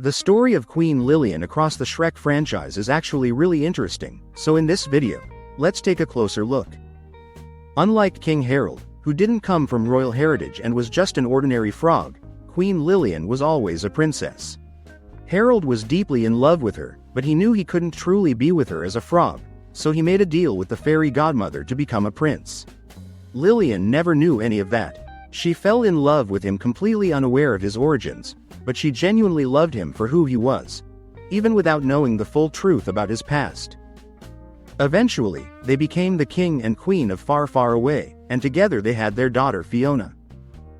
The story of Queen Lillian across the Shrek franchise is actually really interesting, so in this video, let's take a closer look. Unlike King Harold, who didn't come from royal heritage and was just an ordinary frog, Queen Lillian was always a princess. Harold was deeply in love with her, but he knew he couldn't truly be with her as a frog, so he made a deal with the fairy godmother to become a prince. Lillian never knew any of that. She fell in love with him completely unaware of his origins, but she genuinely loved him for who he was, even without knowing the full truth about his past. Eventually, they became the king and queen of Far, Far Away, and together they had their daughter Fiona.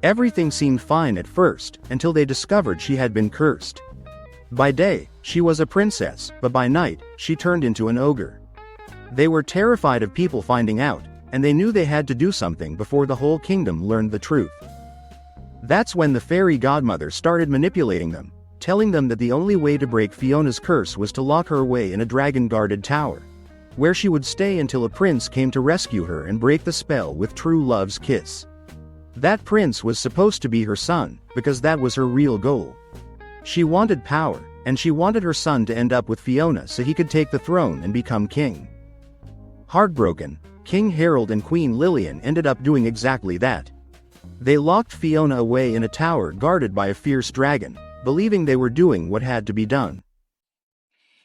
Everything seemed fine at first, until they discovered she had been cursed. By day, she was a princess, but by night, she turned into an ogre. They were terrified of people finding out, and they knew they had to do something before the whole kingdom learned the truth. That's when the fairy godmother started manipulating them, telling them that the only way to break Fiona's curse was to lock her away in a dragon-guarded tower, where she would stay until a prince came to rescue her and break the spell with true love's kiss. That prince was supposed to be her son, because that was her real goal. She wanted power, and she wanted her son to end up with Fiona so he could take the throne and become king. Heartbroken, King Harold and Queen Lillian ended up doing exactly that. They locked Fiona away in a tower guarded by a fierce dragon, believing they were doing what had to be done.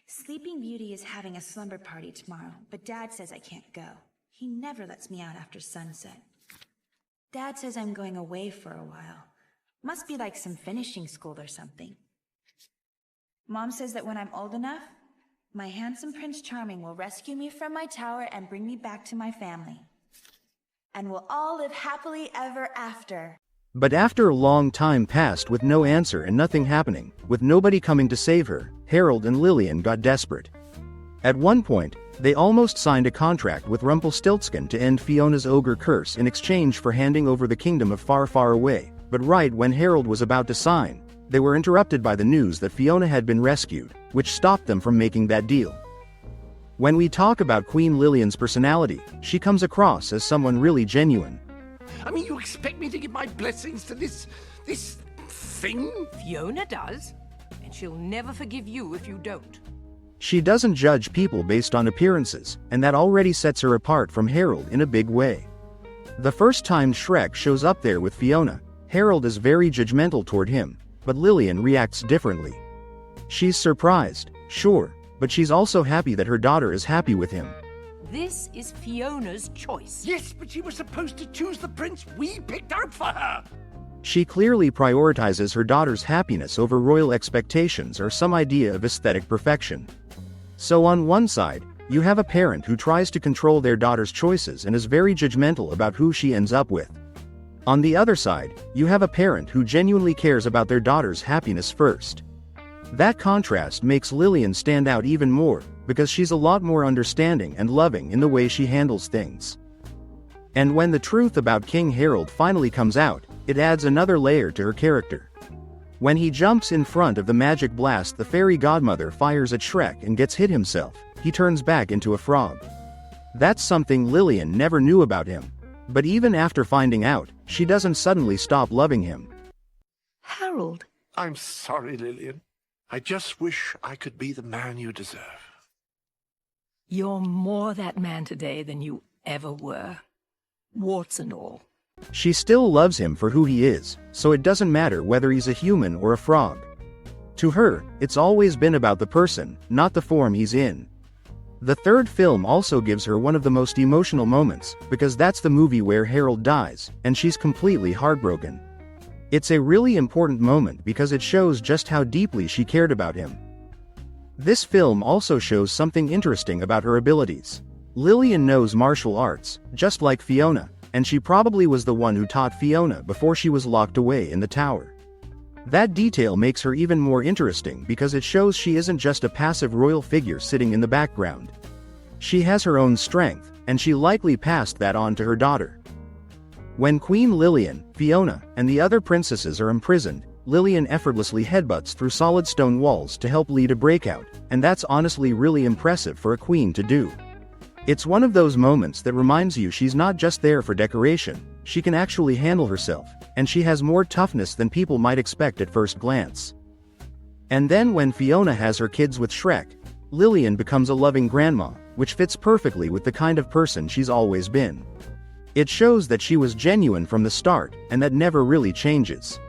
Sleeping Beauty is having a slumber party tomorrow, but Dad says I can't go. He never lets me out after sunset. Dad says I'm going away for a while. Must be like some finishing school or something. Mom says that when I'm old enough, my handsome Prince Charming will rescue me from my tower and bring me back to my family. And we'll all live happily ever after. But after a long time passed with no answer and nothing happening, with nobody coming to save her, Harold and Lillian got desperate. At one point, they almost signed a contract with Rumpelstiltskin to end Fiona's ogre curse in exchange for handing over the kingdom of Far, Far Away, but right when Harold was about to sign, they were interrupted by the news that Fiona had been rescued, which stopped them from making that deal. When we talk about Queen Lillian's personality, she comes across as someone really genuine. I mean, you expect me to give my blessings to this thing? Fiona does, and she'll never forgive you if you don't. She doesn't judge people based on appearances, and that already sets her apart from Harold in a big way. The first time Shrek shows up there with Fiona, Harold is very judgmental toward him, but Lillian reacts differently. She's surprised, sure, but she's also happy that her daughter is happy with him. This is Fiona's choice. Yes, but she was supposed to choose the prince we picked out for her. She clearly prioritizes her daughter's happiness over royal expectations or some idea of aesthetic perfection. So on one side, you have a parent who tries to control their daughter's choices and is very judgmental about who she ends up with. On the other side, you have a parent who genuinely cares about their daughter's happiness first. That contrast makes Lillian stand out even more, because she's a lot more understanding and loving in the way she handles things. And when the truth about King Harold finally comes out, it adds another layer to her character. When he jumps in front of the magic blast the fairy godmother fires at Shrek and gets hit himself, he turns back into a frog. That's something Lillian never knew about him. But even after finding out, she doesn't suddenly stop loving him. Harold. I'm sorry, Lillian. I just wish I could be the man you deserve. You're more that man today than you ever were. Warts and all. She still loves him for who he is, so it doesn't matter whether he's a human or a frog. To her, it's always been about the person, not the form he's in. The third film also gives her one of the most emotional moments, because that's the movie where Harold dies, and she's completely heartbroken. It's a really important moment because it shows just how deeply she cared about him. This film also shows something interesting about her abilities. Lillian knows martial arts, just like Fiona, and she probably was the one who taught Fiona before she was locked away in the tower. That detail makes her even more interesting because it shows she isn't just a passive royal figure sitting in the background. She has her own strength, and she likely passed that on to her daughter. When Queen Lillian, Fiona, and the other princesses are imprisoned, Lillian effortlessly headbutts through solid stone walls to help lead a breakout, and that's honestly really impressive for a queen to do. It's one of those moments that reminds you she's not just there for decoration, she can actually handle herself, and she has more toughness than people might expect at first glance. And then when Fiona has her kids with Shrek, Lillian becomes a loving grandma, which fits perfectly with the kind of person she's always been. It shows that she was genuine from the start, and that never really changes.